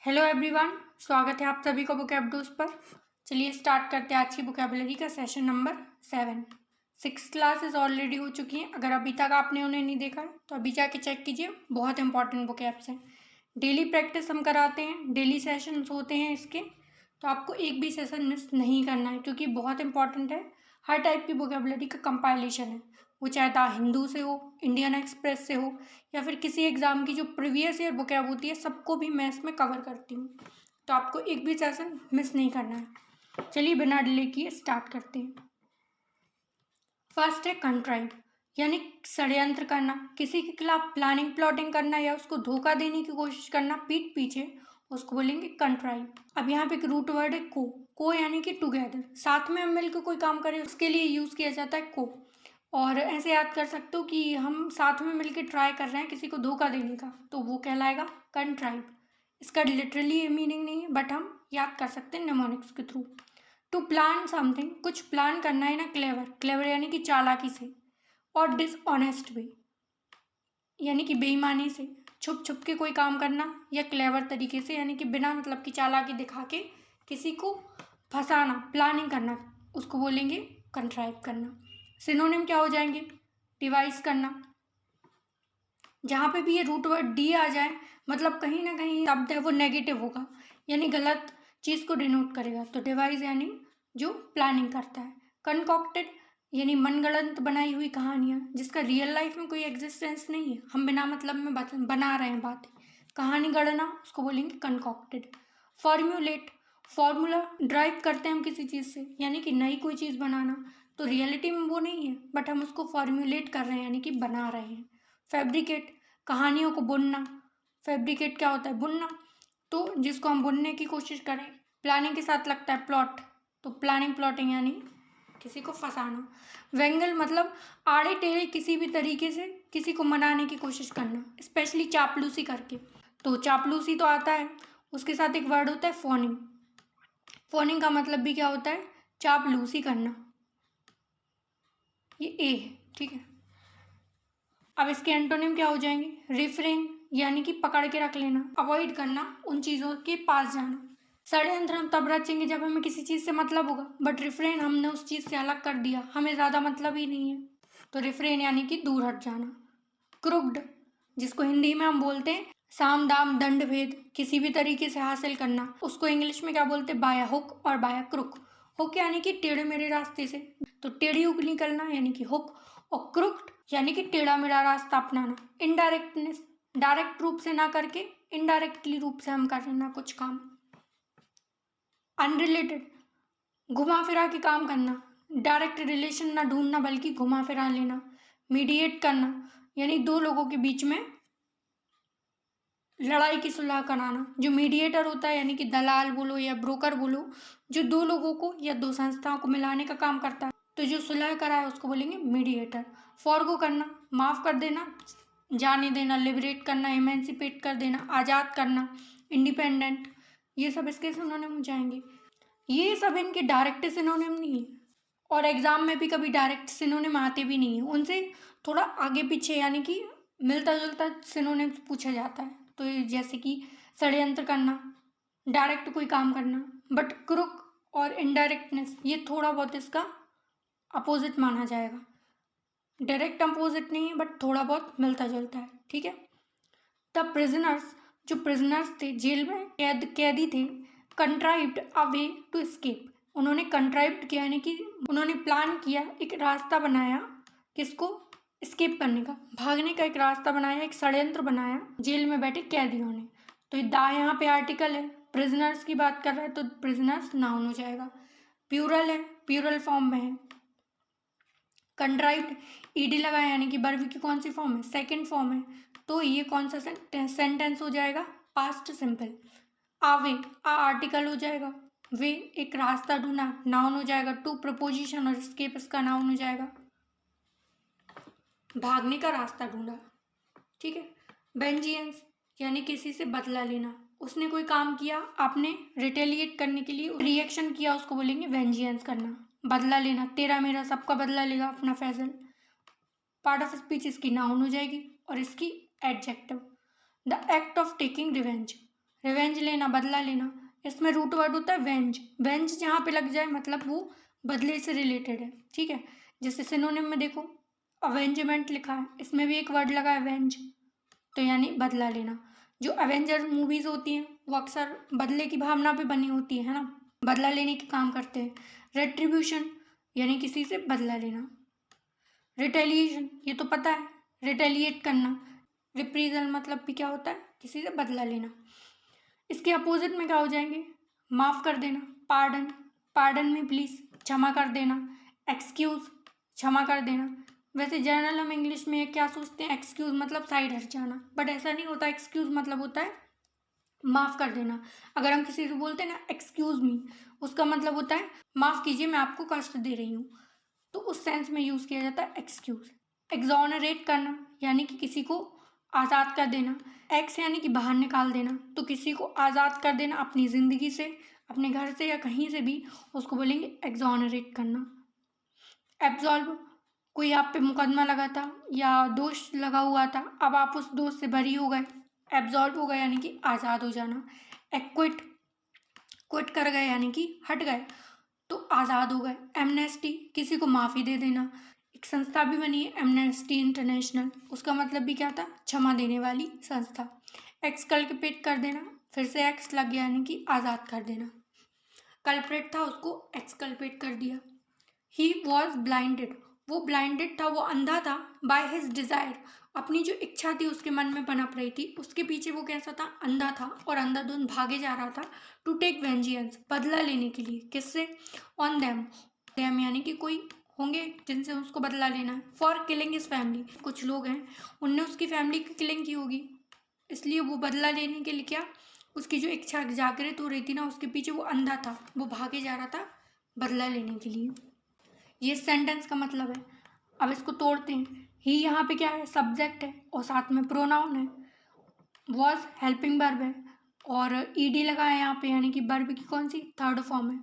Hello everyone, स्वागत है आप सभी का वोकैबडोज पर। चलिए स्टार्ट करते हैं आज की वोकैबुलरी का session number 7। 6th classes already हो चुकी हैं। अगर अभी तक आपने उन्हें नहीं देखा है तो अभी जाके चेक कीजिए, बहुत इंपॉर्टेंट वोकैब्स हैं। डेली प्रैक्टिस हम कराते हैं, डेली सेशंस होते हैं इसके, तो आपको एक भी सेशन मिस नहीं करना है क्योंकि बहुत इंपॉर्टेंट है। हर टाइप की वोकैबुलरी का कंपाइलेशन है, वो चाहे द हिंदू से हो, इंडियन एक्सप्रेस से हो, या फिर किसी एग्ज़ाम की जो प्रीवियस ईयर वोकैब होती है, सबको भी मैं इसमें कवर करती हूँ, तो आपको एक भी सेशन मिस नहीं करना है। चलिए बिना डिले किए स्टार्ट करते हैं। फर्स्ट है कंट्राइव, यानी षड्यंत्र करना, किसी के खिलाफ प्लानिंग प्लॉटिंग करना या उसको धोखा देने की कोशिश करना पीठ पीछे, उसको बोलेंगे कंट्राइव। अब यहाँ पे एक रूट वर्ड है को यानी कि टुगेदर, साथ में हम मिलकर कोई काम करें उसके लिए यूज़ किया जाता है को। और ऐसे याद कर सकते हो कि हम साथ में मिलकर ट्राई कर रहे हैं किसी को धोखा देने का, तो वो कहलाएगा कंट्राइव। इसका लिटरली मीनिंग नहीं है, बट हम याद कर सकते हैं निमोनिक्स के थ्रू। टू प्लान समथिंग, कुछ प्लान करना है ना, क्लेवर यानी कि चालाकी से, और डिसऑनेस्ट वे यानी कि बेईमानी से, छुप छुप के कोई काम करना, या क्लेवर तरीके से यानी कि बिना मतलब की चालाकी दिखा के किसी को फंसाना, प्लानिंग करना, उसको बोलेंगे कंट्राइव करना। सिनोनिम क्या हो जाएंगे? डिवाइस करना, जहाँ पे भी ये रूट वर्ड डी आ जाए मतलब कहीं ना कहीं शब्द है वो नेगेटिव होगा, यानी गलत चीज़ को डिनोट करेगा, तो डिवाइस यानी जो प्लानिंग करता है। कंकॉक्टेड यानी मनगढ़ंत बनाई हुई कहानियाँ जिसका रियल लाइफ में कोई एग्जिस्टेंस नहीं है, हम बिना मतलब में बना रहे हैं बातें, कहानी गढ़ना, उसको बोलेंगे कंकॉक्टेड। फॉर्म्यूलेट, फॉर्मूला ड्राइव करते हैं हम किसी चीज़ से, यानी कि नई कोई चीज़ बनाना, तो रियलिटी में वो नहीं है बट हम उसको फॉर्म्यूलेट कर रहे हैं यानी कि बना रहे हैं। फैब्रिकेट, कहानियों को बुनना, फैब्रिकेट क्या होता है? बुनना, तो जिसको हम बुनने की कोशिश करें। प्लानिंग के साथ लगता है प्लॉट, तो प्लानिंग प्लॉटिंग यानी किसी को फंसाना। वेंगल मतलब आड़े टेढ़े किसी भी तरीके से किसी को मनाने की कोशिश करना, स्पेशली चापलूसी करके, तो चापलूसी तो आता है, उसके साथ एक वर्ड होता है फोनिंग। फोनिंग का मतलब भी क्या होता है? चापलूसी करना, ये ए है, ठीक है। अब इसके एंटोनिम क्या हो जाएंगे? रिफ्रेन यानी कि पकड़ के रख लेना, अवॉइड करना, उन चीज़ों के पास जाना। षड्यंत्र हम तब रचेंगे जब हमें किसी चीज़ से मतलब होगा, बट रिफ्रेन हमने उस चीज़ से अलग कर दिया, हमें ज़्यादा मतलब ही नहीं है, तो रिफ्रेन यानी कि दूर हट जाना। क्रुक्ड, जिसको हिंदी में हम बोलते हैं साम दाम दंड भेद, किसी भी तरीके से हासिल करना, उसको इंग्लिश में क्या बोलते हैं? बाया हुक और बाया क्रुक। हुक यानी कि टेढ़े मेढ़े रास्ते से, तो टेढ़ी हुक निकलना यानी कि हुक, और क्रुक्ड यानी कि टेढ़ा मेढ़ा रास्ता अपनाना। इनडायरेक्टनेस, डायरेक्ट रूप से ना करके इनडायरेक्टली रूप से हम करना कुछ काम। अनरिलेटेड, घुमा फिरा के काम करना, डायरेक्ट रिलेशन ना ढूंढना बल्कि घुमा फिरा लेना। मीडिएट करना यानी दो लोगों के बीच में लड़ाई की सुलह कराना, जो मीडिएटर होता है यानी कि दलाल बोलो या ब्रोकर बोलो, जो दो लोगों को या दो संस्थाओं को मिलाने का काम करता है, तो जो सुलह कराए उसको बोलेंगे मीडिएटर। फॉरगो करना, माफ़ कर देना, जाने देना, लिबरेट करना, इमेंसिपेट कर देना, आज़ाद करना, इंडिपेंडेंट, ये सब इसके सिनोनिम हो जाएंगे। ये सब इनके डायरेक्ट सिनोनिम नहीं है, और एग्ज़ाम में भी कभी डायरेक्ट सिनोनिम आते भी नहीं है, उनसे थोड़ा आगे पीछे यानी कि मिलता जुलता सिनोनिम पूछा जाता है। तो ये जैसे कि षड्यंत्र करना, डायरेक्ट कोई काम करना, बट क्रुक और इनडायरेक्टनेस ये थोड़ा बहुत इसका अपोजिट माना जाएगा, डायरेक्ट अपोजिट नहीं है बट थोड़ा बहुत मिलता जुलता है, ठीक है। द प्रिजनर्स, जो प्रिजनर्स थे, जेल में कैदी थे, contrived a way to escape, उन्होंने कंट्राइव्ड किया यानी कि उन्होंने प्लान किया, एक रास्ता बनाया, किसको? एस्केप करने का, भागने का एक रास्ता बनाया, एक षड्यंत्र बनाया जेल में बैठे कैदियों ने। तो दा यहाँ पे आर्टिकल है, प्रिजनर्स की बात कर रहा है तो प्रिजनर्स नाउन हो जाएगा। प्यूरल है, प्यूरल फॉर्म में है। कंट्राइव्ड ईडी लगाया यानी कि वर्ब की कौन सी फॉर्म है? सेकंड फॉर्म है, तो ये कौन सा सेंटेंस हो जाएगा? Past simple. आवे, आ आर्टिकल हो जाएगा, वे एक रास्ता ढूंढना नाउन हो जाएगा, टू प्रपोजिशन और एस्केप इसका नाउन हो जाएगा, भागने का रास्ता ढूंढा, ठीक है। वेंजियंस यानी किसी से बदला लेना, उसने कोई काम किया, आपने रिटेलिएट करने के लिए रिएक्शन किया, उसको बोलेंगे वेंजियंस करना, बदला लेना, तेरा मेरा सबका बदला लेगा अपना फैजल। पार्ट ऑफ स्पीच इसकी नाउन हो जाएगी और इसकी adjective. The act of taking revenge, revenge लेना, बदला लेना। इसमें रूट वर्ड होता है वेंज। वेंज जहाँ पे लग जाए मतलब वो बदले से रिलेटेड है, ठीक है। जैसे सिनोनिम में देखो अवेंजमेंट लिखा है, इसमें भी एक वर्ड लगा है वेंज, तो यानी बदला लेना। जो अवेंजर मूवीज होती हैं वो अक्सर बदले की भावना पे बनी होती है ना, बदला लेने के काम करते हैं। रेट्रीब्यूशन यानी किसी से बदला लेना। रिटेलिएशन ये तो पता है, रिटेलिएट करना। रिप्रीजल मतलब भी क्या होता है, किसी से बदला लेना। इसके अपोजिट में क्या हो जाएंगे, माफ़ कर देना, पार्डन, पार्डन में प्लीज़, क्षमा कर देना। एक्सक्यूज़, क्षमा कर देना। वैसे जर्नल हम इंग्लिश में क्या सोचते हैं, एक्सक्यूज़ मतलब साइड हट जाना, बट ऐसा नहीं होता। एक्सक्यूज़ मतलब होता है माफ़ कर देना। अगर हम किसी से बोलते हैं ना एक्सक्यूज़ मी, उसका मतलब होता है माफ़ कीजिए मैं आपको कष्ट दे रही हूँ, तो उस सेंस में यूज़ किया जाता है एक्सक्यूज़। एक्सोनरेट करना यानी कि किसी को आज़ाद कर देना। एक्स यानी कि बाहर निकाल देना, तो किसी को आज़ाद कर देना अपनी ज़िंदगी से, अपने घर से या कहीं से भी, उसको बोलेंगे एक्सोनरेट करना। एब्जॉल्व, कोई आप पे मुकदमा लगा था या दोष लगा हुआ था, अब आप उस दोष से बरी हो गए, एब्जॉल्व हो गए यानी कि आज़ाद हो जाना। एक्विट, क्विट कर गए यानी कि हट गए, तो आज़ाद हो गए। एमनेस्टी, किसी को माफ़ी दे देना। एक संस्था भी बनी है एमनेस्टी इंटरनेशनल, उसका मतलब भी क्या था, क्षमा देने वाली संस्था। एक्सकल्पेट कर देना, फिर से एक्स लग गया यानी कि आज़ाद कर देना। कल्प्रेट था, उसको एक्सकल्पेट कर दिया। ही वॉज ब्लाइंडेड, वो ब्लाइंडेड था, वो अंधा था। बाय हिज डिज़ायर, अपनी जो इच्छा थी उसके मन में पनप रही थी, उसके पीछे वो कैसा था, अंधा था, और अंधाधुंध भागे जा रहा था। टू टेक वेंजियंस, बदला लेने के लिए, किससे, ऑन देम, देम यानी कि कोई होंगे जिनसे उसको बदला लेना है। फॉर किलिंग हिज फैमिली, कुछ लोग हैं उनने उसकी फैमिली की किलिंग की होगी, इसलिए वो बदला लेने के लिए क्या, उसकी जो इच्छा जागृत हो रही थी ना, उसके पीछे वो अंधा था, वो भागे जा रहा था बदला लेने के लिए। ये सेंटेंस का मतलब है। अब इसको तोड़ते हैं। ही यहाँ पे क्या है, सब्जेक्ट है और साथ में प्रोनाउन है। वॉज हेल्पिंग वर्ब है और ईडी लगा है यहाँ पे, यानी कि वर्ब की कौन सी, थर्ड फॉर्म है।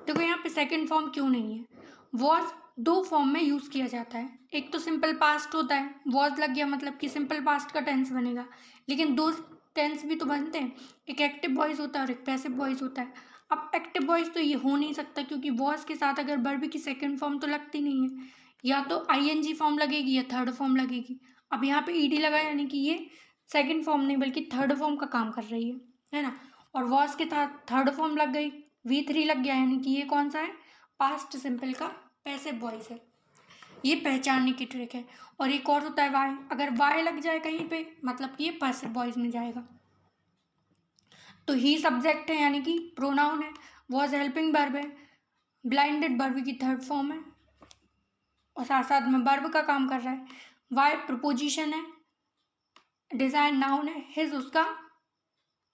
देखो यहाँ पे सेकंड फॉर्म क्यों नहीं है। वॉज दो फॉर्म में यूज़ किया जाता है, एक तो सिंपल पास्ट होता है, वॉज लग गया मतलब कि सिंपल पास्ट का टेंस बनेगा, लेकिन दो टेंस भी तो बनते हैं, एक एक्टिव वॉइस होता है और एक पैसिव वॉइस होता है। अब एक्टिव वॉइस तो ये हो नहीं सकता क्योंकि वॉज के साथ अगर वर्ब की सेकंड फॉर्म तो लगती नहीं है, या तो आईएनजी फॉर्म लगेगी या थर्ड फॉर्म लगेगी। अब यहाँ पे ईडी लगा यानी कि ये सेकंड फॉर्म नहीं बल्कि थर्ड फॉर्म का काम कर रही है ना। और वॉज के साथ थर्ड फॉर्म लग गई, V3 लग गया, यानी कि ये कौन सा है, पास्ट सिंपल का पैसिव वॉइस है। ये पहचानने की ट्रिक है। और एक और होता है वाई, अगर वाई लग जाए कहीं पे मतलब कि ये पैसिव वॉइस में जाएगा। तो ही सब्जेक्ट है यानी कि प्रोनाउन है, वॉज हेल्पिंग वर्ब है, ब्लाइंडेड वर्ब की थर्ड फॉर्म है और साथ साथ में वर्ब का काम कर रहा है। वाई प्रपोजिशन है, डिजाइन नाउन है, हिज उसका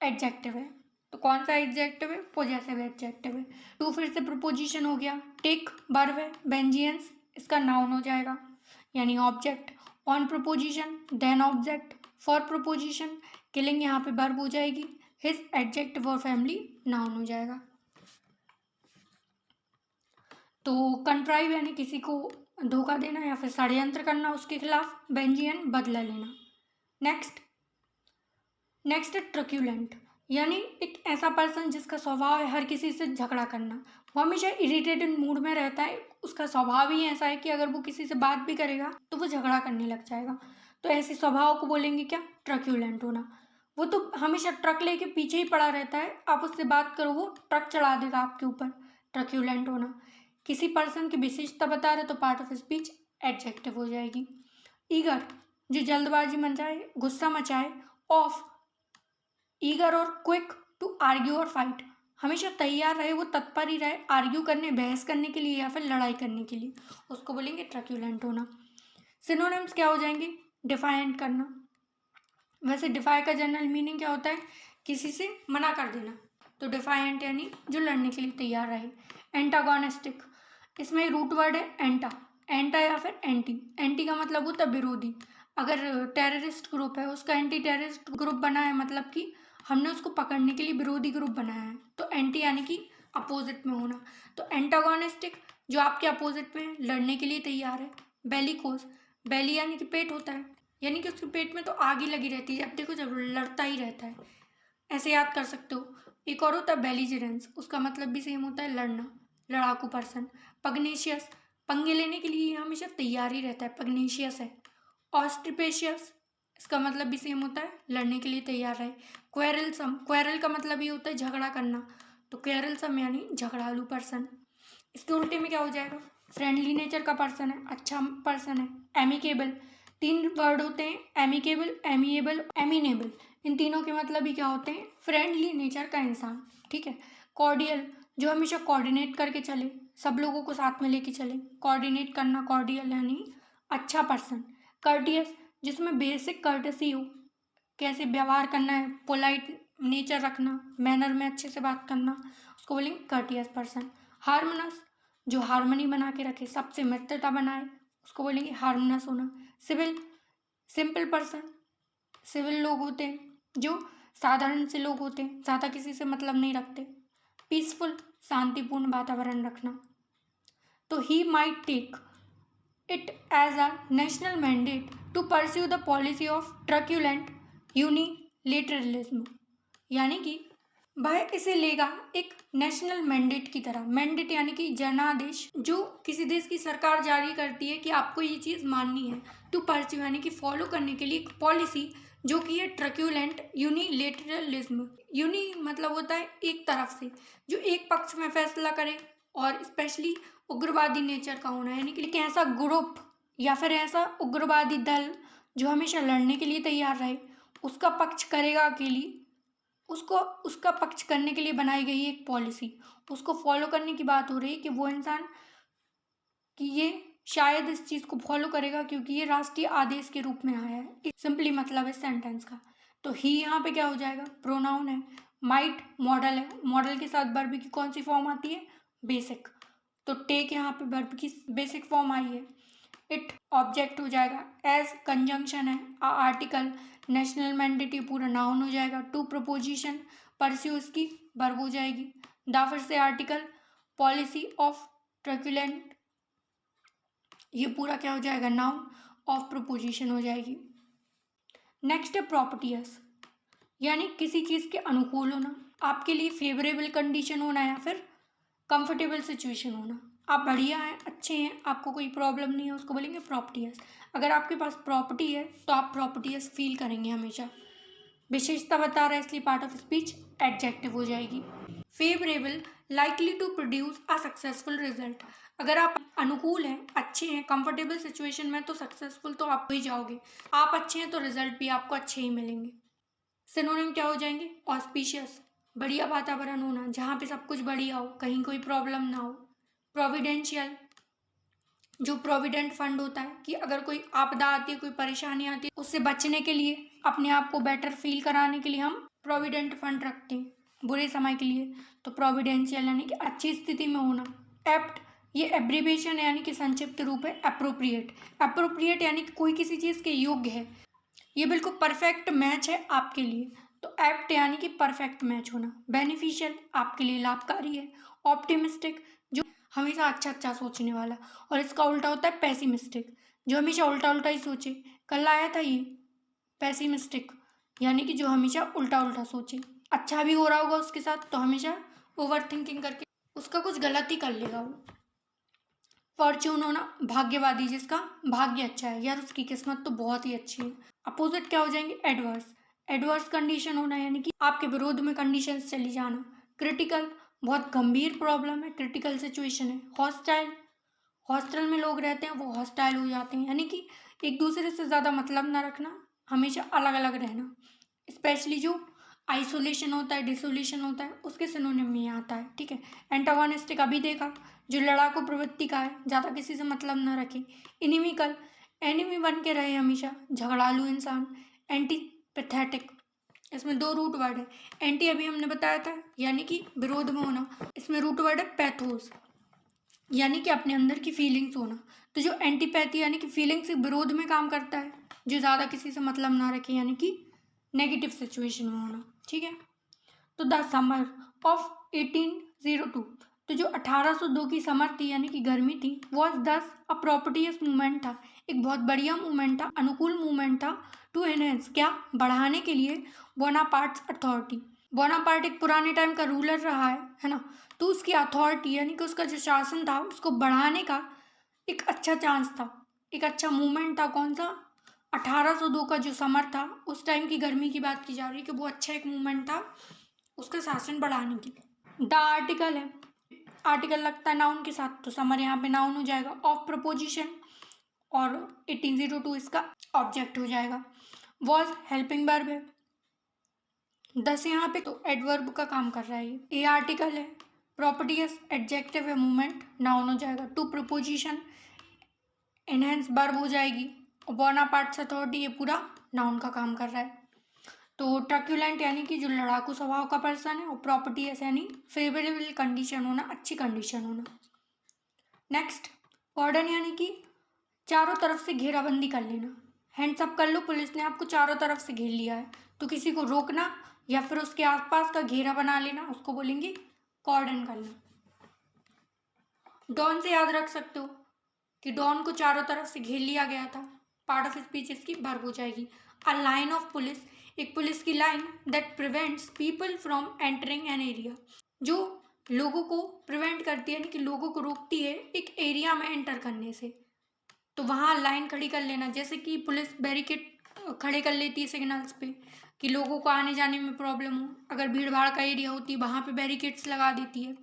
एडजेक्टिव है। तो कौन सा एडजेक्टिव है, पोजेसिव एडजेक्टिव है। टू फिर से प्रपोजिशन हो गया, टेक वर्ब है, वेंजियंस इसका नाउन हो जाएगा यानी object. On preposition then object, for preposition killing यहाँ पे वर्ब हो जाएगी, हिज एडजेक्टिव और फैमिली नाउन हो जाएगा। तो कंट्राइव यानी किसी को धोखा देना या फिर षड्यंत्र करना उसके खिलाफ, वेंजियन बदला लेना। नेक्स्ट है ट्रक्यूलेंट, यानी एक ऐसा पर्सन जिसका स्वभाव है हर किसी से झगड़ा करना, वो हमेशा इरिटेटेड मूड में रहता है, उसका स्वभाव ही ऐसा है कि अगर वो किसी से बात भी करेगा तो वो झगड़ा करने लग जाएगा, तो ऐसे स्वभाव को बोलेंगे क्या, ट्रक्यूलेंट होना। वो तो हमेशा ट्रक लेके पीछे ही पड़ा रहता है, आप उससे बात करो वो ट्रक चढ़ा देगा आपके ऊपर, ट्रक्यूलेंट होना। किसी पर्सन की विशेषता बता रहे तो पार्ट ऑफ स्पीच एडजेक्टिव हो जाएगी। ईगर, जो जल्दबाजी मचाए, गुस्सा मचाए। ऑफ, ईगर और क्विक टू आर्ग्यू और फाइट, हमेशा तैयार रहे, वो तत्पर ही रहे आर्ग्यू करने, बहस करने के लिए या फिर लड़ाई करने के लिए, उसको बोलेंगे ट्रक्यूलेंट होना। सिनोनिम्स क्या हो जाएंगे, डिफाइंट करना। वैसे डिफाई का जनरल मीनिंग क्या होता है, किसी से मना कर देना, तो डिफाइंट यानी जो लड़ने के लिए तैयार रहे। एंटागोनिस्टिक, इसमें रूट वर्ड है एंटा, एंटा या फिर एंटी। एंटी का मतलब होता है विरोधी, अगर टेररिस्ट ग्रुप है उसका एंटी टेररिस्ट ग्रुप बना है मतलब कि हमने उसको पकड़ने के लिए विरोधी ग्रुप बनाया है, तो एंटी यानी कि अपोजिट में होना। तो एंटागोनिस्टिक जो आपके अपोजिट में लड़ने के लिए तैयार है। बेलिकोस, बेली यानी कि पेट होता है, यानी कि उसके पेट में तो आग ही लगी रहती है, अब देखो जब लड़ता ही रहता है। ऐसे याद कर सकते हो। एक और होता है बेलिजेरेंस, उसका मतलब भी सेम होता है लड़ना, लड़ाकू पर्सन। पग्नेशियस, पंगे लेने के लिए हमेशा तैयार ही रहता है, पग्नेशियस है। ऑस्ट्रिपेशियस, इसका मतलब भी सेम होता है लड़ने के लिए तैयार रहे। क्वेरलसम, क्वेरल का मतलब ये होता है झगड़ा करना, तो क्वेरलसम यानी झगड़ालू पर्सन। इसके उल्टे में क्या हो जाएगा, फ्रेंडली नेचर का पर्सन है, अच्छा पर्सन है। एमिकेबल, तीन वर्ड होते हैं, एमिकेबल, एमिएबल, एमिनेबल। इन तीनों के मतलब ही क्या होते हैं, फ्रेंडली नेचर का इंसान, ठीक है। कॉर्डियल, जो हमेशा कोऑर्डिनेट करके चले, सब लोगों को साथ में लेके चले, कोऑर्डिनेट करना, कॉर्डियल यानी अच्छा पर्सन। कर्टियस, जिसमें बेसिक कर्टसी हो, कैसे व्यवहार करना है, पोलाइट नेचर रखना, मैनर में अच्छे से बात करना, उसको बोलेंगे कर्टियस पर्सन। हार्मोनस, जो हार्मनी बना के रखे, सबसे मित्रता बनाए, उसको बोलेंगे हार्मोनस होना। सिविल, सिंपल पर्सन, सिविल लोग होते हैं जो साधारण से लोग होते हैं, ज़्यादा किसी से मतलब नहीं रखते। पीसफुल, शांतिपूर्ण वातावरण रखना। तो he might take it as a national mandate to pursue the policy of truculent unilateralism, यानी कि वह इसे लेगा एक नेशनल मैंडेट की तरह। मैंडेट यानी कि जनादेश, जो किसी देश की सरकार जारी करती है कि आपको ये चीज़ माननी है। टू परस्यू यानी कि फॉलो करने के लिए एक पॉलिसी जो कि है ट्रक्यूलेंट यूनिलेटरलिज्म। यूनि मतलब होता है एक तरफ से, जो एक पक्ष में फैसला करे, और स्पेशली उग्रवादी नेचर का होना, यानी कि ऐसा ग्रुप या फिर ऐसा उग्रवादी दल जो हमेशा लड़ने के लिए तैयार रहे, उसका पक्ष करेगा अकेली, उसको उसका पक्ष करने के लिए बनाई गई एक पॉलिसी, उसको फॉलो करने की बात हो रही है कि वो इंसान कि ये शायद इस चीज़ को फॉलो करेगा क्योंकि ये राष्ट्रीय आदेश के रूप में आया है। सिंपली मतलब है सेंटेंस का। तो ही यहाँ पे क्या हो जाएगा, प्रोनाउन है। माइट मॉडल है, मॉडल के साथ वर्ब की कौन सी फॉर्म आती है, बेसिक। तो टेक यहाँ पे वर्ब की बेसिक फॉर्म आई है। इट ऑब्जेक्ट हो जाएगा, एज कंजंक्शन है, आर्टिकल, नेशनल मैंडेट ये पूरा नाउन हो जाएगा। टू प्रपोजिशन, परस्यू इसकी वर्ब हो जाएगी। द फिर से आर्टिकल, पॉलिसी ऑफ ट्रक्यूलेंट ये पूरा क्या हो जाएगा, नाउन, ऑफ प्रपोजिशन हो जाएगी। नेक्स्ट है प्रॉपर्टीज, यानी किसी चीज़ के अनुकूल होना, आपके लिए फेवरेबल कंडीशन होना या फिर कंफर्टेबल सिचुएशन होना। आप बढ़िया हैं, अच्छे हैं, आपको कोई प्रॉब्लम नहीं है, उसको बोलेंगे प्रॉपर्टीज। अगर आपके पास प्रॉपर्टी है तो आप प्रॉपर्टीज फील करेंगे हमेशा। विशेषता बता रहा है इसलिए पार्ट ऑफ स्पीच एडजेक्टिव हो जाएगी। Favourable, likely to produce a successful result. अगर आप अनुकूल हैं, अच्छे हैं, कंफर्टेबल सिचुएशन में, तो सक्सेसफुल तो आप ही जाओगे। आप अच्छे हैं तो रिजल्ट भी आपको अच्छे ही मिलेंगे। सिनोनिम क्या हो जाएंगे, ऑस्पिशियस, बढ़िया वातावरण होना, जहाँ पे सब कुछ बढ़िया हो, कहीं कोई प्रॉब्लम ना हो। प्रोविडेंशियल, जो प्रोविडेंट फंड होता है कि अगर कोई आपदा आती है, कोई परेशानी आती है, उससे बचने के लिए, अपने आप को बेटर फील कराने के लिए हम प्रोविडेंट फंड रखते हैं बुरे समय के लिए। तो प्रोविडेंशियल यानी कि अच्छी स्थिति में होना। एप्ट, ये एब्रीविएशन यानी कि संक्षिप्त रूप है अप्रोप्रिएट। अप्रोप्रिएट यानी कि कोई किसी चीज़ के योग्य है, ये बिल्कुल परफेक्ट मैच है आपके लिए, तो एप्ट यानी कि परफेक्ट मैच होना। बेनिफिशियल, आपके लिए लाभकारी है। ऑप्टिमिस्टिक, जो हमेशा अच्छा सोचने वाला, और इसका उल्टा होता है पेसिमिस्टिक, जो हमेशा उल्टा उल्टा ही सोचे। कल आया था ये पेसिमिस्टिक, यानी कि जो हमेशा उल्टा उल्टा सोचे, अच्छा भी हो रहा होगा उसके साथ तो हमेशा ओवर थिंकिंग करके उसका कुछ गलत ही कर लेगा वो। फॉर्च्यून होना, भाग्यवादी, जिसका भाग्य अच्छा है, यार उसकी किस्मत तो बहुत ही अच्छी है। अपोजिट क्या हो जाएंगे, एडवर्स, एडवर्स कंडीशन होना, यानी कि आपके विरोध में कंडीशन चली जाना। क्रिटिकल, बहुत गंभीर प्रॉब्लम है, क्रिटिकल सिचुएशन है। हॉस्टाइल, हॉस्टल में लोग रहते हैं वो हॉस्टाइल हो जाते हैं, यानी कि एक दूसरे से ज़्यादा मतलब ना रखना, हमेशा अलग अलग रहना। स्पेशली जो आइसोलेशन होता है, डिसोलेशन होता है, उसके सिनोनिम में आता है, ठीक है। एंटागोनिस्टिक अभी देखा, जो लड़ाकू प्रवृत्ति का है, ज़्यादा किसी से मतलब ना रखे। इनिमिकल, एनिमी बन के रहे हमेशा, झगड़ालू इंसान। एंटीपैथेटिक, इसमें दो रूट वर्ड है। एंटी अभी हमने बताया था, यानी कि विरोध में होना, इसमें रूट वर्ड है पैथोस, यानी कि अपने अंदर की फीलिंग्स होना। तो जो एंटीपैथी यानी कि फीलिंग्स के विरोध में काम करता है, जो ज़्यादा किसी से मतलब ना रखे, यानी कि नेगेटिव सिचुएशन में होना, ठीक है। तो द समर ऑफ 1802, तो जो 1802 की समर थी यानी कि गर्मी थी, वॉज दस अ प्रॉपर्टीज मूवमेंट था, एक बहुत बढ़िया मूवमेंट था, अनुकूल मूवमेंट था। टू एनहेंस, क्या बढ़ाने के लिए, बोनापार्ट्स अथॉरिटी, बोनापार्ट एक पुराने टाइम का रूलर रहा है ना, तो उसकी अथॉरिटी यानी कि उसका जो शासन था उसको बढ़ाने का एक अच्छा चांस था, एक अच्छा मूवमेंट था। कौन सा? 1802 का जो समर था, उस टाइम की गर्मी की बात की जा रही है कि वो अच्छा एक मूवमेंट था उसका शासन बढ़ाने की। द आर्टिकल है, आर्टिकल लगता है नाउन के साथ, तो समर यहाँ पे नाउन हो जाएगा। ऑफ प्रपोजिशन और 1802 इसका ऑब्जेक्ट हो जाएगा। वॉज हेल्पिंग वर्ब है। 10 यहाँ पे तो एडवर्ब का काम कर रहा है ये। ए आर्टिकल है। प्रॉपर्टीज एडजेक्टिव है, मूवमेंट नाउन हो जाएगा। टू प्रपोजिशन एनहेंस वर्ब हो जाएगी। और बोनापार्ट्स अथॉरिटी ये पूरा नाउन का काम कर रहा है। तो ट्रक्यूलेंट यानी कि जो लड़ाकू स्वभाव का पर्सन है, और प्रॉपर्टीज यानी फेवरेबल कंडीशन होना, अच्छी कंडीशन होना। नेक्स्ट, कॉर्डन यानी कि चारों तरफ से घेराबंदी कर लेना। हैंड्स अप कर लो, पुलिस ने आपको चारों तरफ से घेर लिया है, तो किसी को रोकना या फिर उसके आसपास का घेरा बना लेना, उसको बोलेंगे कॉर्डन करना। डॉन से याद रख सकते हो कि डॉन को चारों तरफ से घेर लिया गया था। पार्ट ऑफ स्पीच इसकी वर्ब हो जाएगी। अ लाइन ऑफ पुलिस, एक पुलिस की line that prevents people from entering an area, जो लोगों को प्रिवेंट करती है, यानी कि लोगों को रोकती है एक एरिया में एंटर करने से। तो वहाँ लाइन खड़ी कर लेना, जैसे कि पुलिस बैरिकेड खड़े कर लेती है सिग्नल्स पे कि लोगों को आने जाने में प्रॉब्लम हो। अगर भीड़ भाड़ का एरिया होती है वहाँ पे बैरिकेड्स लगा देती है,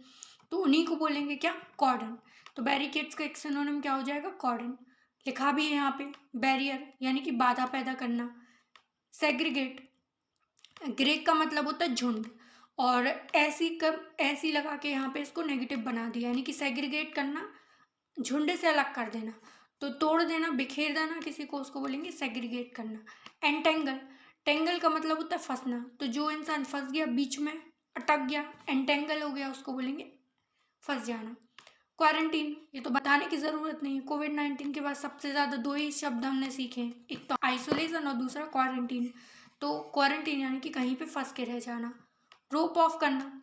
तो उन्हीं को बोलेंगे क्या? कॉर्डन। तो बैरिकेड्स का एक सिनोनिम क्या हो जाएगा? कॉर्डन। लिखा भी है यहाँ पे, बैरियर यानी कि बाधा पैदा करना। सेग्रीगेट, ग्रेक का मतलब होता है झुंड, और ऐसी लगा के यहाँ पे इसको नेगेटिव बना दिया, यानी कि सेग्रीगेट करना, झुंड से अलग कर देना। तो तोड़ देना, बिखेर देना किसी को, उसको बोलेंगे सेग्रीगेट करना। एंटेंगल, टेंगल का मतलब होता है फंसना, तो जो इंसान फंस गया बीच में, अटक गया, एंटेंगल हो गया, उसको बोलेंगे फंस जाना। क्वारंटीन, ये तो बताने की ज़रूरत नहीं है, कोविड-19 के बाद सबसे ज़्यादा दो ही शब्द हमने सीखे हैं, एक तो आइसोलेशन और दूसरा क्वारंटीन। तो क्वारंटीन यानी कि कहीं पे फंस के रह जाना। रोप ऑफ करना,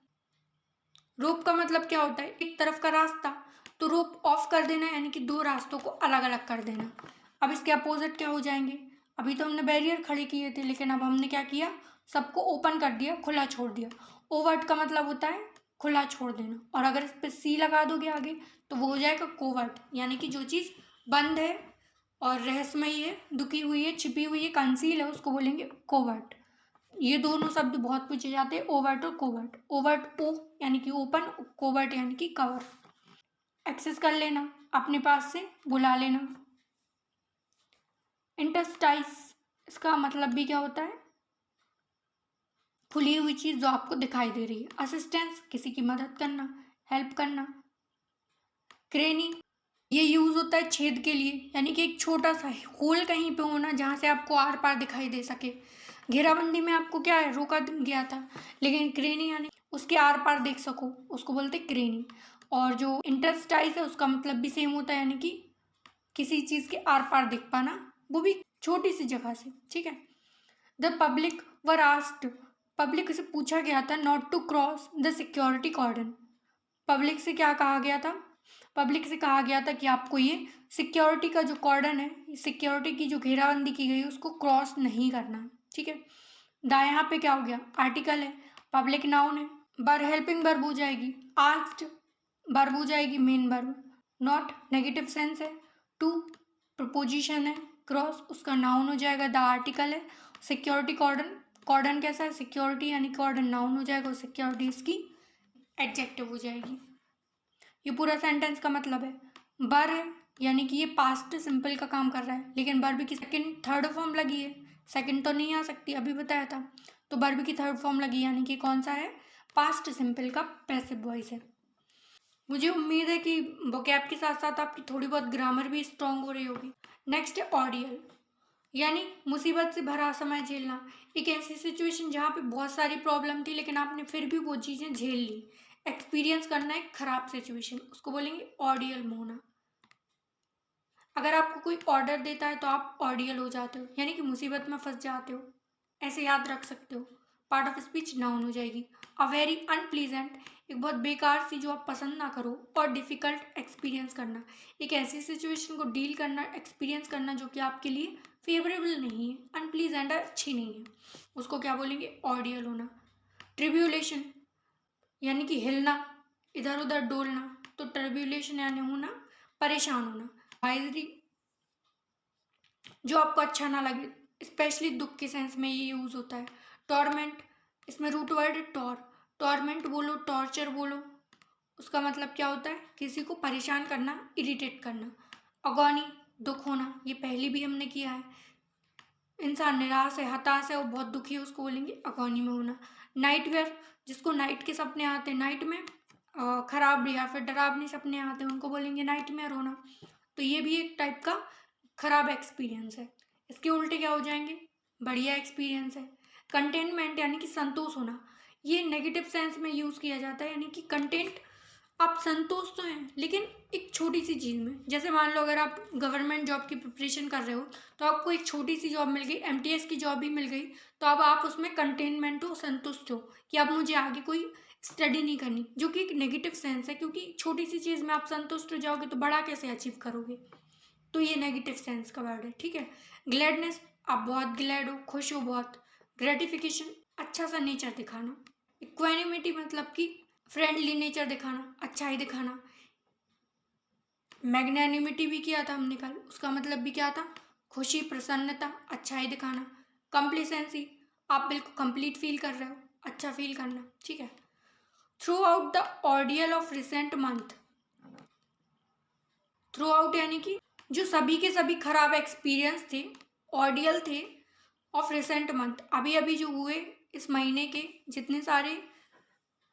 रोप का मतलब क्या होता है? एक तरफ का रास्ता, तो रोप ऑफ कर देना यानी कि दो रास्तों को अलग अलग कर देना। अब इसके अपोजिट क्या हो जाएंगे? अभी तो हमने बैरियर खड़े किए थे, लेकिन अब हमने क्या किया? सबको ओपन कर दिया, खुला छोड़ दिया। ओवर्ट का मतलब होता है खुला छोड़ देना, और अगर इस पर सी लगा दोगे आगे तो वो हो जाएगा कोवर्ट, यानी कि जो चीज़ बंद है और रहस्यमयी है, दुखी हुई है, छिपी हुई है, कंसील है, उसको बोलेंगे कोवर्ट। ये दोनों शब्द बहुत पूछे जाते हैं, ओवर्ट और कोवर्ट। ओवर्ट ओ यानी कि ओपन, कोवर्ट यानी कि कवर। एक्सेस कर लेना, अपने पास से बुला लेना। इंटरस्टाइस, इसका मतलब भी क्या होता है? खुली हुई चीज़ जो आपको दिखाई दे रही है। असिस्टेंस, किसी की मदद करना, हेल्प करना। क्रेनी, ये यूज़ होता है छेद के लिए, यानी कि एक छोटा सा होल कहीं पे होना जहाँ से आपको आर पार दिखाई दे सके। घेराबंदी में आपको क्या है? रोका गया था, लेकिन क्रेनी यानी उसके आर पार देख सको, उसको बोलते क्रेनी। और जो इंटरस्टाइस है उसका मतलब भी सेम होता है, यानी कि किसी चीज़ के आर पार दिख पाना, वो भी छोटी सी जगह से। ठीक है। The public were asked, public से पूछा गया था not to cross the security cordon. Public से क्या कहा गया था? पब्लिक से कहा गया था कि आपको ये सिक्योरिटी का जो कॉर्डन है, सिक्योरिटी की जो घेराबंदी की गई उसको क्रॉस नहीं करना। ठीक है। दा यहाँ पे क्या हो गया? आर्टिकल है, पब्लिक नाउन है, बर हेल्पिंग वर्ब हो जाएगी, आस्क्ड वर्ब हो जाएगी main verb, not negative sense है, टू प्रपोजिशन है, क्रॉस उसका नाउन हो जाएगा, द आर्टिकल है। सिक्योरिटी कॉर्डन, कॉर्डन कैसा है? सिक्योरिटी यानी कॉर्डन नाउन हो जाएगा, और सिक्योरिटी इसकी एडजेक्टिव हो जाएगी। ये पूरा सेंटेंस का मतलब है। बर है यानी कि ये पास्ट सिंपल का काम कर रहा है, लेकिन वर्ब की सेकंड थर्ड फॉर्म लगी है, सेकंड तो नहीं आ सकती, अभी बताया था। तो वर्ब की थर्ड फॉर्म लगी, यानी कि कौन सा है? पास्ट सिंपल का पैसिव वॉइस है। मुझे उम्मीद है कि वोकैब के साथ साथ आपकी थोड़ी बहुत ग्रामर भी स्ट्रांग हो रही होगी। नेक्स्ट है ऑडियल, यानी मुसीबत से भरा समय झेलना। एक ऐसी सिचुएशन जहाँ पे बहुत सारी प्रॉब्लम थी, लेकिन आपने फिर भी वो चीज़ें झेल ली। एक्सपीरियंस करना एक खराब सिचुएशन, उसको बोलेंगे ऑडियल में होना। अगर आपको कोई ऑर्डर देता है तो आप ऑडियल हो जाते हो, यानी कि मुसीबत में फंस जाते हो, ऐसे याद रख सकते हो। पार्ट ऑफ स्पीच नाउन हो जाएगी। अ वेरी अनप्लीजेंट, एक बहुत बेकार सी जो आप पसंद ना करो, और डिफ़िकल्ट एक्सपीरियंस करना, एक ऐसी सिचुएशन को डील करना, एक्सपीरियंस करना जो कि आपके लिए फेवरेबल नहीं है, अनप्लीजेंट है, अच्छी नहीं है, उसको क्या बोलेंगे? ऑडियल होना। ट्रिब्यूलेशन यानी कि हिलना, इधर उधर डोलना, तो ट्रिब्यूलेशन यानी होना परेशान होना। एडवाइजरी जो आपको अच्छा ना लगे, स्पेशली दुख के सेंस में ये यूज होता है। टॉर्मेंट, इसमें रूट वर्ड है टॉर, टॉर्मेंट बोलो, टॉर्चर बोलो, उसका मतलब क्या होता है, किसी को परेशान करना, इरिटेट करना। अगोनी, दुख होना, ये पहले भी हमने किया है। इंसान निराश है, हताश है, वो बहुत दुखी है, उसको बोलेंगे अगोनी में होना। नाइटमेयर, जिसको नाइट के सपने आते हैं, नाइट में खराब या फिर डरावने सपने आते हैं, उनको बोलेंगे नाइटमेयर होना। तो ये भी एक टाइप का खराब एक्सपीरियंस है। इसके उल्टे क्या हो जाएंगे, बढ़िया एक्सपीरियंस है। कंटेनमेंट यानी कि संतोष होना, ये नेगेटिव सेंस में यूज़ किया जाता है, यानी कि कंटेंट, आप संतुष्ट तो हैं लेकिन एक छोटी सी चीज़ में। जैसे मान लो अगर आप गवर्नमेंट जॉब की प्रिपरेशन कर रहे हो, तो आपको एक छोटी सी जॉब मिल गई, एमटीएस की जॉब भी मिल गई, तो अब आप उसमें कंटेनमेंट हो, संतुष्ट हो कि अब मुझे आगे कोई स्टडी नहीं करनी, जो कि एक नेगेटिव सेंस है, क्योंकि छोटी सी चीज़ में आप संतुष्ट हो जाओगे तो बड़ा कैसे अचीव करोगे। तो ये नेगेटिव सेंस का वर्ड है, ठीक है। ग्लैडनेस, आप बहुत ग्लैड हो, खुश हो बहुत। ग्रेटिफिकेशन, अच्छा सा नेचर दिखाना। इक्वानिमिटी मतलब कि फ्रेंडली नेचर दिखाना, अच्छाई दिखाना। मैग्नानिमिटी भी किया था हमने कल, उसका मतलब भी क्या था, खुशी, प्रसन्नता, अच्छाई दिखाना। कंप्लीसेंसी, आप बिल्कुल कंप्लीट फील कर रहे हो, अच्छा फील करना, ठीक है। Through out the ordeal of recent month, through out यानी कि जो सभी के सभी खराब एक्सपीरियंस थे, ऑर्डियल थे ऑफ रिसेंट मंथ, अभी अभी जो हुए इस महीने के जितने सारे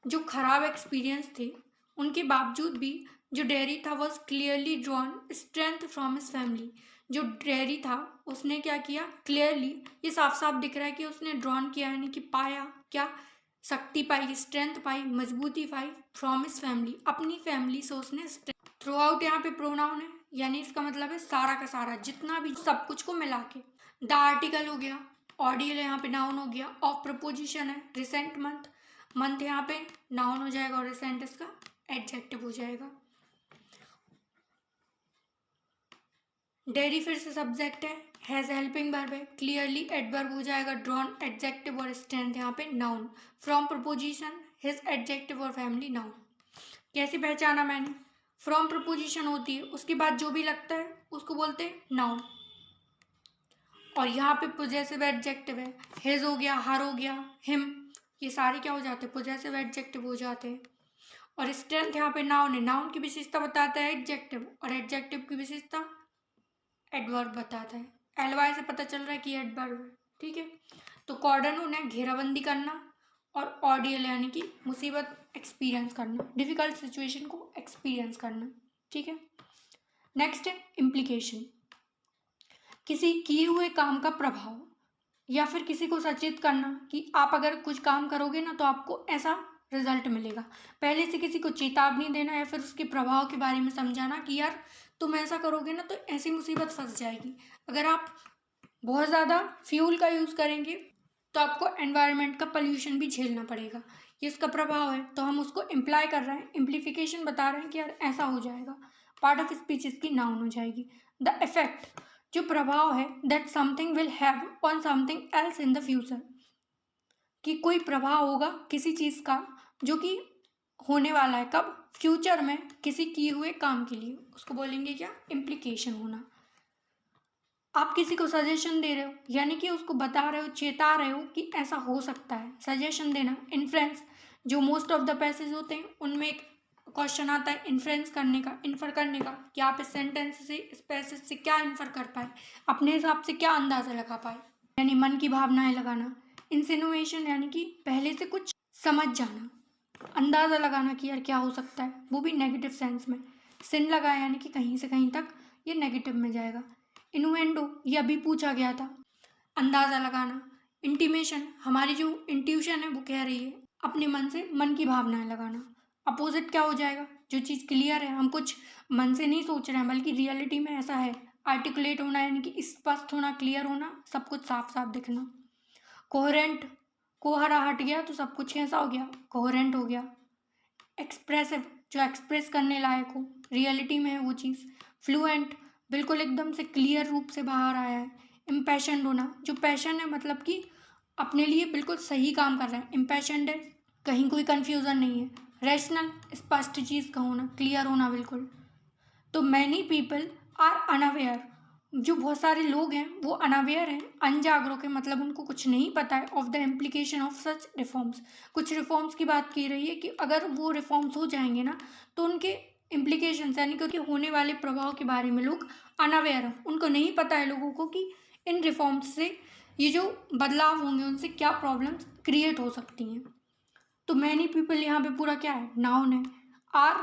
जो खराब एक्सपीरियंस थे, उनके बावजूद भी जो डेयरी था was clearly drawn strength from his family. जो डेयरी था उसने क्या किया, क्लियरली, ये साफ साफ दिख रहा है कि उसने ड्रॉन किया, यानी कि पाया क्या, शक्ति पाई, स्ट्रेंथ पाई, मजबूती पाई, फ्रॉम हिज फैमिली, अपनी फैमिली से उसने स्ट्रेंथ। थ्रू आउट यहाँ पे प्रोनाउन है, यानी इसका मतलब है सारा का सारा, जितना भी, सब कुछ को मिला के। द आर्टिकल हो गया, ऑडियल यहाँ पे नाउन हो गया, ऑफ प्रपोजिशन है, रिसेंट मंथ, मंथ यहाँ पे नाउन हो जाएगा और रिसेंट इसका एडजेक्टिव हो जाएगा। डेयरी फिर से सब्जेक्ट है, हैज हेल्पिंग वर्ब है, क्लियरली एडवर्ब हो जाएगा, ड्रॉन एडजेक्टिव और स्ट्रेंथ यहाँ पे noun, from preposition his adjective और फैमिली नाउन। कैसे पहचाना मैंने, फ्रॉम प्रपोजिशन होती है, उसके बाद जो भी लगता है उसको बोलते हैं नाउन, और यहाँ पे पोजेसिव एडजेक्टिव है, हिज हो गया, हर हो गया, हिम, ये सारे क्या हो जाते हैं, पोजेसिव एडजेक्टिव हो जाते हैं। और स्ट्रेंथ यहाँ पे नाउन है, नाउन की विशेषता बताता है एडजेक्टिव, और एडजेक्टिव की विशेषता एडवर्ब बताता है। एलवाई से पता चल रहा है कि एडवर्ब है, ठीक है। तो कॉर्डन होना है घेराबंदी करना, और ऑडियल यानी कि मुसीबत एक्सपीरियंस करना, डिफिकल्ट सिचुएशन को एक्सपीरियंस करना, ठीक है। नेक्स्ट है इम्प्लीकेशन, किसी किए हुए काम का प्रभाव, या फिर किसी को सचेत करना कि आप अगर कुछ काम करोगे ना तो आपको ऐसा रिजल्ट मिलेगा। पहले से किसी को चेतावनी देना या फिर उसके प्रभाव के बारे में समझाना कि यार तुम ऐसा करोगे ना तो ऐसी मुसीबत फंस जाएगी। अगर आप बहुत ज़्यादा फ्यूल का यूज़ करेंगे तो आपको एनवायरनमेंट का पोल्यूशन भी झेलना पड़ेगा, ये इसका प्रभाव है, तो हम उसको इम्प्लाई कर रहे हैं, इम्प्लीफिकेशन बता रहे हैं कि यार ऐसा हो जाएगा। पार्ट ऑफ स्पीच इसकी नाउन हो जाएगी। द इफेक्ट, जो प्रभाव है, that something will have on something else in the future, कि कोई प्रभाव होगा किसी चीज़ का जो कि होने वाला है, कब, फ्यूचर में, किसी किए हुए काम के लिए, उसको बोलेंगे क्या, इम्प्लीकेशन होना। आप किसी को सजेशन दे रहे हो, यानी कि उसको बता रहे हो, चेता रहे हो कि ऐसा हो सकता है, सजेशन देना। इन्फ्रेंस, जो मोस्ट ऑफ द पैसेज होते हैं उनमें एक क्वेश्चन आता है इन्फ्रेंस करने का, इन्फर करने का, कि आप इस सेंटेंस से, इस पैसेज से क्या इन्फर कर पाए, अपने हिसाब से क्या अंदाज़ा लगा पाए, यानी मन की भावनाएं लगाना। इंसिनुएशन यानी कि पहले से कुछ समझ जाना, अंदाज़ा लगाना कि यार क्या हो सकता है, वो भी नेगेटिव सेंस में। सिन लगाया यानी कि कहीं से कहीं तक, ये नेगेटिव में जाएगा। इनुएंडो, ये अभी पूछा गया था, अंदाज़ा लगाना। इंटीमेशन, हमारी जो इंट्यूशन है वो कह रही है, अपने मन से मन की भावनाएं लगाना। अपोजिट क्या हो जाएगा, जो चीज़ क्लियर है, हम कुछ मन से नहीं सोच रहे हैं बल्कि रियलिटी में ऐसा है। आर्टिकुलेट होना यानी कि स्पष्ट होना, क्लियर होना, सब कुछ साफ साफ दिखना। कोहेरेंट, कोहरा हट गया तो सब कुछ ऐसा हो गया, कोहेरेंट हो गया। एक्सप्रेसिव, जो एक्सप्रेस करने लायक हो, रियलिटी में है वो चीज़। फ्लुएंट, बिल्कुल एकदम से क्लियर रूप से बाहर आया है। इम्पैशन्ड होना, जो पैशन है मतलब कि अपने लिए बिल्कुल सही काम कर रहा है, इम्पैशन्ड है, कहीं कोई कन्फ्यूज़न नहीं है। रैशनल, स्पष्ट चीज़ का होना, क्लियर होना बिल्कुल। तो मैनी पीपल आर अनअवेयर, जो बहुत सारे लोग हैं वो अनअवेयर हैं, अनजागरूक है, मतलब उनको कुछ नहीं पता है of the implication of such reforms. कुछ रिफॉर्म्स की बात की रही है कि अगर वो रिफॉर्म्स हो जाएंगे ना तो उनके इम्प्लीकेशन यानी कि उनके होने वाले प्रभाव के बारे में लोग अनअवेयर हैं, उनको नहीं पता है लोगों को कि इन रिफॉर्म्स से ये जो बदलाव होंगे उनसे क्या प्रॉब्लम्स क्रिएट हो सकती हैं। तो मैनी पीपल यहाँ पे पूरा क्या है, नाउन है। आर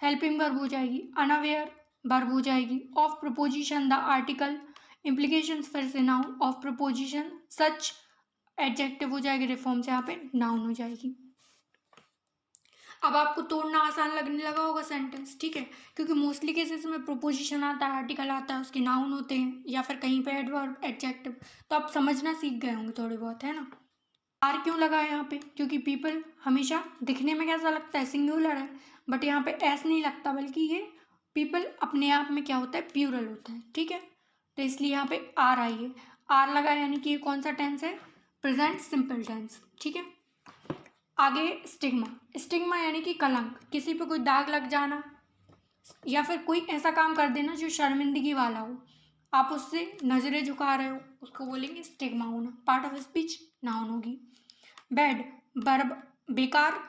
हेल्पिंग वर्ब हो जाएगी, अनअवेयर वर्ब हो जाएगी, of preposition the article, implications फिर से noun, of preposition such adjective हो जाएगी, रिफॉर्म्स यहाँ पे नाउन हो जाएगी। अब आपको तोड़ना आसान लगने लगा होगा सेंटेंस, ठीक है, क्योंकि मोस्टली केसेस में प्रोपोजिशन आता है, आर्टिकल आता है, उसके नाउन होते हैं या फिर कहीं पे एडवर्ब एडजेक्टिव, तो आप समझना सीख गए होंगे थोड़े बहुत, है ना। आर क्यों लगा है यहाँ पे, क्योंकि पीपल हमेशा दिखने में कैसा लगता है, सिंगुलर है, बट यहाँ पे एस नहीं लगता, बल्कि ये पीपल अपने आप में क्या होता है, प्यूरल होता है, ठीक है। तो इसलिए यहाँ पे आर आई है, आर लगा यानी कि ये कौन सा टेंस है, प्रेजेंट सिंपल टेंस, ठीक है। आगे स्टिग्मा, स्टिग्मा यानी कि कलंक, किसी पे कोई दाग लग जाना या फिर कोई ऐसा काम कर देना जो शर्मिंदगी वाला हो, आप उससे नजरें झुका रहे हो, उसको बोलेंगे स्टिग्मा होना। पार्ट ऑफ स्पीच नाउन होगी। बैड बर्ब बेकार,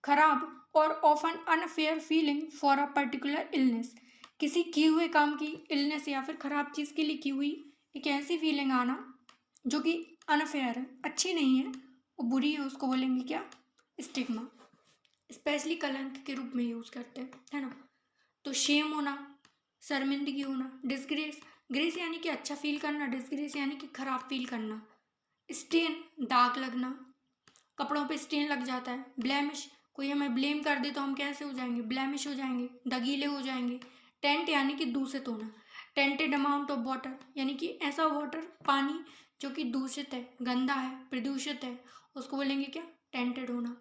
खराब, और often unfair feeling for a particular illness, किसी किए हुए काम की इलनेस या फिर खराब चीज़ के लिए की हुई एक ऐसी फीलिंग आना जो कि अनफेयर है, अच्छी नहीं है, वो बुरी है, उसको बोलेंगे क्या, स्टिग्मा। स्पेशली कलंक के रूप में यूज़ करते हैं, है ना। तो शेम होना, शर्मिंदगी होना, डिस्ग्रेस, ग्रेस यानी कि अच्छा फील करना, डिस्ग्रेस यानी कि खराब फील करना, स्टेन दाग लगना, कपड़ों पे स्टेन लग जाता है, ब्लेमिश कोई हमें ब्लेम कर दे तो हम कैसे हो जाएंगे, ब्लेमिश हो जाएंगे, दगीले हो जाएंगे। टेंट यानी कि दूषित होना, टेंटेड अमाउंट ऑफ वाटर यानी कि ऐसा वाटर पानी जो कि दूषित है, गंदा है, प्रदूषित है, उसको बोलेंगे क्या, टेंटेड होना।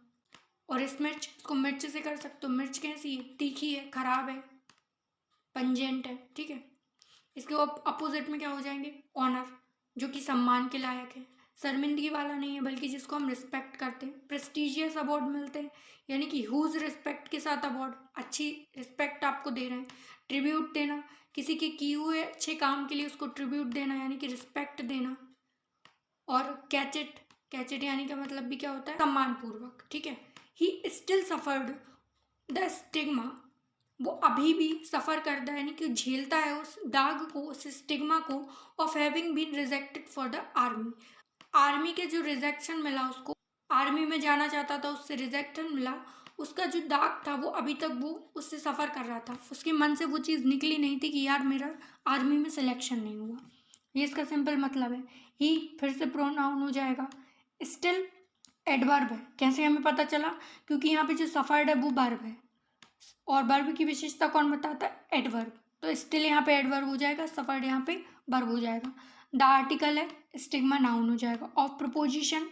और इस मिर्च, उसको मिर्च से कर सकते हो, मिर्च कैसी है, तीखी है, खराब है, पंजेंट है, ठीक है। इसके अपोजिट में क्या हो जाएंगे, ऑनर जो कि सम्मान के लायक है, शर्मिंदगी वाला नहीं है बल्कि जिसको हम रिस्पेक्ट करते हैं, प्रेस्टिजियस अवार्ड मिलते हैं यानी कि ह्यूज रिस्पेक्ट के साथ अवार्ड, अच्छी रिस्पेक्ट आपको दे रहे हैं। ट्रिब्यूट देना, किसी के किए हुए अच्छे काम के लिए उसको ट्रिब्यूट देना यानी कि रिस्पेक्ट देना। और कैचेट, कैचेट यानी का मतलब भी क्या होता है, सम्मान पूर्वक, ठीक है। He still suffered the stigma, वो अभी भी सफ़र करता है यानी कि झेलता है उस दाग को, उस स्टिग्मा को, of having been rejected for the army, army के जो रिजेक्शन मिला उसको, आर्मी में जाना चाहता था, उससे रिजेक्शन मिला, उसका जो दाग था वो अभी तक वो उससे सफ़र कर रहा था, उसके मन से वो चीज़ निकली नहीं थी कि यार मेरा आर्मी में सिलेक्शन नहीं हुआ। ये इसका सिंपल मतलब है। ही फिर से प्रोनाउन हो जाएगा, स्टिल एडवर्ब है, कैसे हमें पता चला, क्योंकि यहाँ पे जो सफ़र्ड है वो वर्ब है, और वर्ब की विशेषता कौन बताता है, एडवर्ब, तो स्टिल यहाँ पे एडवर्ब हो जाएगा, सफर्ड यहाँ पे वर्ब हो जाएगा। द आर्टिकल है, स्टिग्मा नाउन हो जाएगा। Of preposition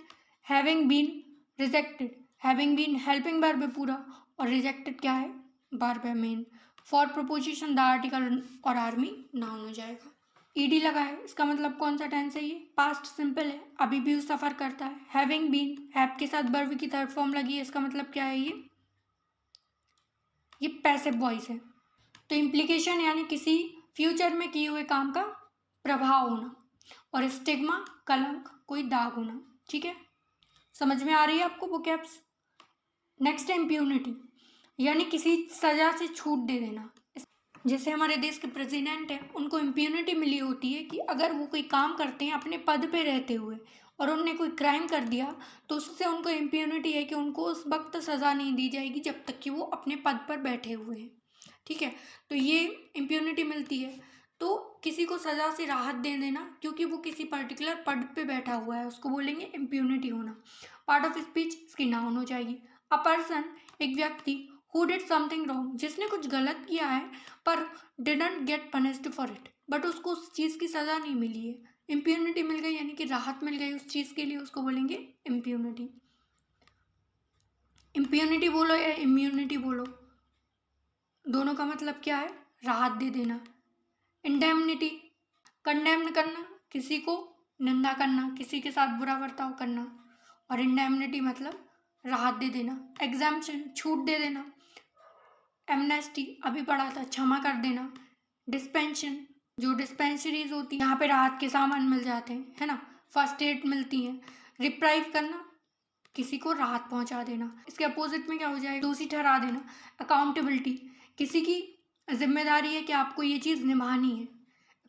having been rejected, having been helping verb है पूरा, और रिजेक्टेड क्या है, वर्ब है main. For preposition the article और आर्मी नाउन हो जाएगा। ईडी लगा है, इसका मतलब कौन सा टेंस है, ये पास्ट सिंपल है, अभी भी वो सफ़र करता है। हैविंग बीन, हैव के साथ वर्ब की थर्ड फॉर्म लगी है, इसका मतलब क्या है, ये पैसिव वॉइस है। तो इम्प्लीकेशन यानी किसी फ्यूचर में किए हुए काम का प्रभाव होना, और स्टिग्मा कलंक, कोई दाग होना, ठीक है। समझ में आ रही है आपको वोकैब्स। नेक्स्ट है इम्प्यूनिटी, यानी किसी सजा से छूट दे देना। जैसे हमारे देश के प्रेसिडेंट हैं, उनको इम्प्यूनिटी मिली होती है कि अगर वो कोई काम करते हैं अपने पद पे रहते हुए और उनने कोई क्राइम कर दिया तो उससे उनको इम्प्यूनिटी है कि उनको उस वक्त सज़ा नहीं दी जाएगी जब तक कि वो अपने पद पर बैठे हुए हैं, ठीक है। तो ये इम्प्यूनिटी मिलती है, तो किसी को सज़ा से राहत दे देना क्योंकि वो किसी पर्टिकुलर पद पे बैठा हुआ है, उसको बोलेंगे इम्प्यूनिटी होना। पार्ट ऑफ स्पीच इसकी नाउन हो जाएगी। अ पर्सन, एक व्यक्ति, हु डिड समथिंग रॉन्ग, जिसने कुछ गलत किया है पर didn't get punished for it, but उसको उस चीज़ की सज़ा नहीं मिली है, इम्प्यूनिटी मिल गई यानी कि राहत मिल गई उस चीज़ के लिए, उसको बोलेंगे इम्प्यूनिटी। इम्प्यूनिटी बोलो या इम्यूनिटी बोलो, दोनों का मतलब क्या है, राहत दे देना। इंडेमनिटी, कंडेम्न करना, किसी को निंदा करना, किसी के साथ बुरा बर्ताव करना, और इंडेमनिटी मतलब राहत दे देना, एग्जाम्पशन छूट दे देना, एमनेस्टी अभी पढ़ा था क्षमा कर देना, डिस्पेंशन जो डिस्पेंसरीज होती है यहाँ पे राहत के सामान मिल जाते हैं, है ना, फर्स्ट एड मिलती है। रिप्राइव करना किसी को राहत पहुंचा देना। इसके अपोजिट में क्या हो जाएगा, दोषी ठहरा देना। अकाउंटेबिलिटी किसी की जिम्मेदारी है कि आपको ये चीज़ निभानी है।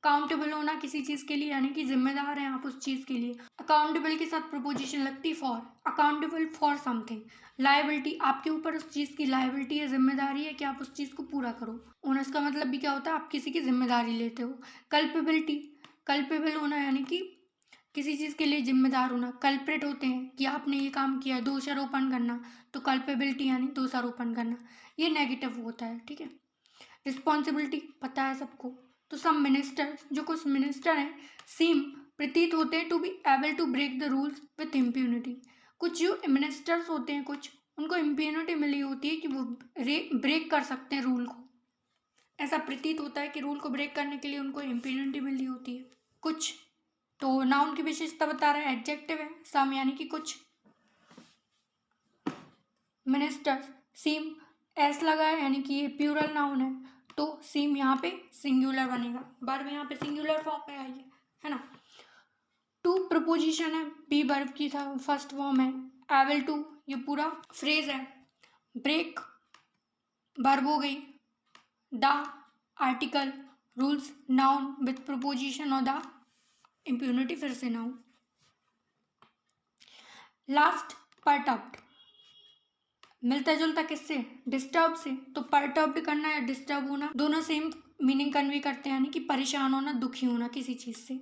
अकाउंटेबल होना किसी चीज़ के लिए यानी कि जिम्मेदार हैं आप उस चीज़ के लिए। अकाउंटेबल के साथ प्रपोजिशन लगती for, accountable for something. Liability आपके ऊपर उस चीज़ की लायबिलिटी है, जिम्मेदारी है कि आप उस चीज़ को पूरा करो। ओनर्स का मतलब भी क्या होता है, आप किसी की जिम्मेदारी लेते हो। कल्पेबिलिटी कल्पेबल होना यानी कि किसी चीज़ के लिए जिम्मेदार होना। कल्प्रेट होते हैं कि आपने ये काम किया, दोषारोपण करना, तो कल्पेबिलिटी यानी दोषारोपण करना, ये नेगेटिव होता है, ठीक है। रिस्पॉन्सिबिलिटी पता है सबको। तो सम मिनिस्टर जो कुछ मिनिस्टर हैं सीम प्रतीत होते हैं to be able to break the rules with impunity. कुछ जो मिनिस्टर्स होते हैं कुछ उनको इम्प्यूनिटी मिली होती है कि वो ब्रेक कर सकते हैं रूल को, ऐसा प्रतीत होता है कि रूल को ब्रेक करने के लिए उनको इम्प्यूनिटी मिली होती है कुछ। तो नाउन की विशेषता बता रहा है, एडजेक्टिव है सम यानी कि कुछ। मिनिस्टर्स सीम एस लगा है यानी कि ये प्लूरल नाउन है, तो सीम यहाँ पे सिंगुलर बनेगा। वर्ब यहाँ पे सिंगुलर फॉर्म पे आई है ना। टू प्रपोजिशन है, बी वर्ब की था फर्स्ट फॉर्म है। एबल टू ये पूरा फ्रेज है। ब्रेक वर्ब हो गई। The article, rules noun with preposition और द इम्प्यूनिटी फिर से नाउन। लास्ट परटर्ब्ड मिलता जुलता किससे, डिस्टर्ब से। तो परटर्ब्ड करना या डिस्टर्ब होना दोनों सेम मीनिंग कन्वे करते हैं यानी कि परेशान होना, दुखी होना किसी चीज़ से।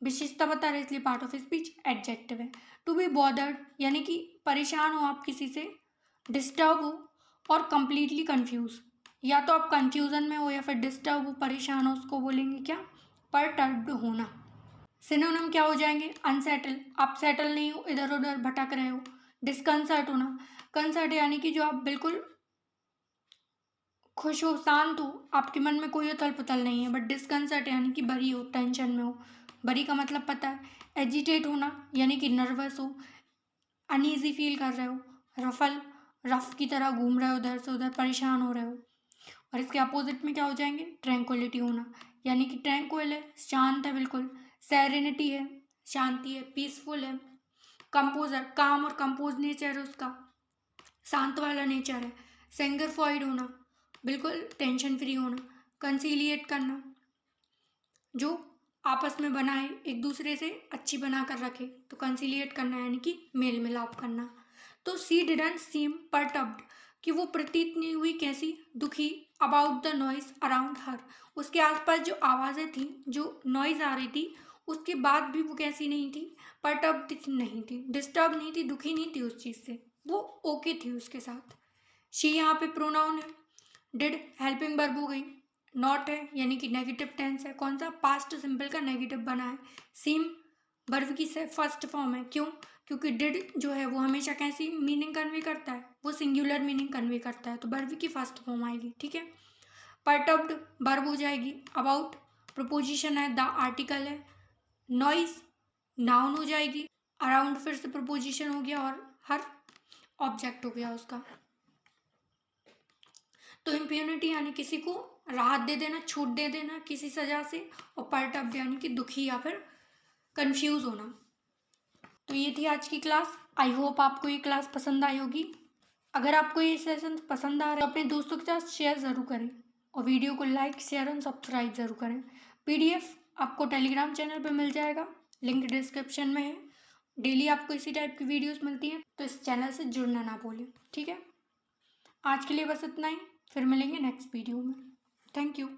विशेषता बता रहे इसलिए पार्ट ऑफ स्पीच एडजेक्टिव है। टू बी बॉदर्ड यानी कि परेशान हो आप किसी से, डिस्टर्ब हो और कंप्लीटली कंफ्यूज। या तो आप कंफ्यूजन में हो या फिर डिस्टर्ब हो, परेशान हो, उसको बोलेंगे क्या, परटर्ब्ड होना। सिनोनिम क्या हो जाएंगे, अनसेटल आप सेटल नहीं हो, इधर उधर भटक रहे हो। डिस्कंसर्ट होना, कंसर्ट यानी कि जो आप बिल्कुल खुश हो, शांत हो, आपके मन में कोई उथल पुथल नहीं है। बट डिस्कंसर्ट यानी कि बरी हो, टेंशन में हो। बरी का मतलब पता है। एजिटेट होना यानी कि नर्वस हो, अनईजी फील कर रहे हो। रफल रफ की तरह घूम रहे हो, उधर से उधर परेशान हो रहे हो। और इसके अपोजिट में क्या हो जाएंगे, ट्रैंक्विलिटी होना यानी कि ट्रैंक्विल है, शांत है बिल्कुल। सेरेनिटी है, शांति है, पीसफुल है। कंपोजर काम और कंपोज नेचर है उसका, शांत वाला नेचर है। सेंगरफॉइड होना बिल्कुल टेंशन फ्री होना। कंसीलिएट करना जो आपस में बनाए, एक दूसरे से अच्छी बना कर रखे, तो कंसीलिएट करना यानी कि मेल मिलाप करना। तो सी डिडंट सीम परटर्ब्ड कि वो प्रतीत नहीं हुई कैसी, दुखी। अबाउट द नॉइज अराउंड हर उसके आसपास जो आवाज़ें थी, जो नॉइज आ रही थी, उसके बाद भी वो कैसी नहीं थी, परटर्ब्ड नहीं थी, डिस्टर्ब नहीं थी, दुखी नहीं थी उस चीज़ से, वो ओके थी उसके साथ। शी यहाँ पे प्रोनाउन है। डिड हेल्पिंग वर्ब हो गई। नॉट है यानी कि नेगेटिव टेंस है, कौन सा, पास्ट सिंपल का नेगेटिव बना है। सीम वर्ब की से फर्स्ट फॉर्म है, क्यों, क्योंकि डिड जो है वो हमेशा कैसी मीनिंग कन्वे करता है, वो सिंगुलर मीनिंग कन्वे करता है, तो वर्ब की फर्स्ट फॉर्म आएगी, ठीक है। परटर्ब्ड वर्ब हो जाएगी। अबाउट प्रपोजिशन है, द आर्टिकल है। नॉइज नाउन हो जाएगी। अराउंड फिर से प्रपोजिशन हो गया और हर ऑब्जेक्ट हो गया उसका। तो इम्प्यूनिटी यानी किसी को राहत दे देना, छूट दे देना किसी सजा से, और परटर्ब्ड यानी कि दुखी या फिर कंफ्यूज होना। तो ये थी आज की क्लास। आई होप आपको ये क्लास पसंद आई होगी। अगर आपको ये सेशन पसंद आ रहा है तो अपने दोस्तों के साथ शेयर ज़रूर करें और वीडियो को लाइक शेयर और सब्सक्राइब ज़रूर करें। पीडीएफ आपको टेलीग्राम चैनल पे मिल जाएगा, लिंक डिस्क्रिप्शन में है। डेली आपको इसी टाइप की वीडियोस मिलती हैं, तो इस चैनल से जुड़ना ना भूलें, ठीक है। आज के लिए बस इतना ही, फिर मिलेंगे नेक्स्ट वीडियो में। Thank you.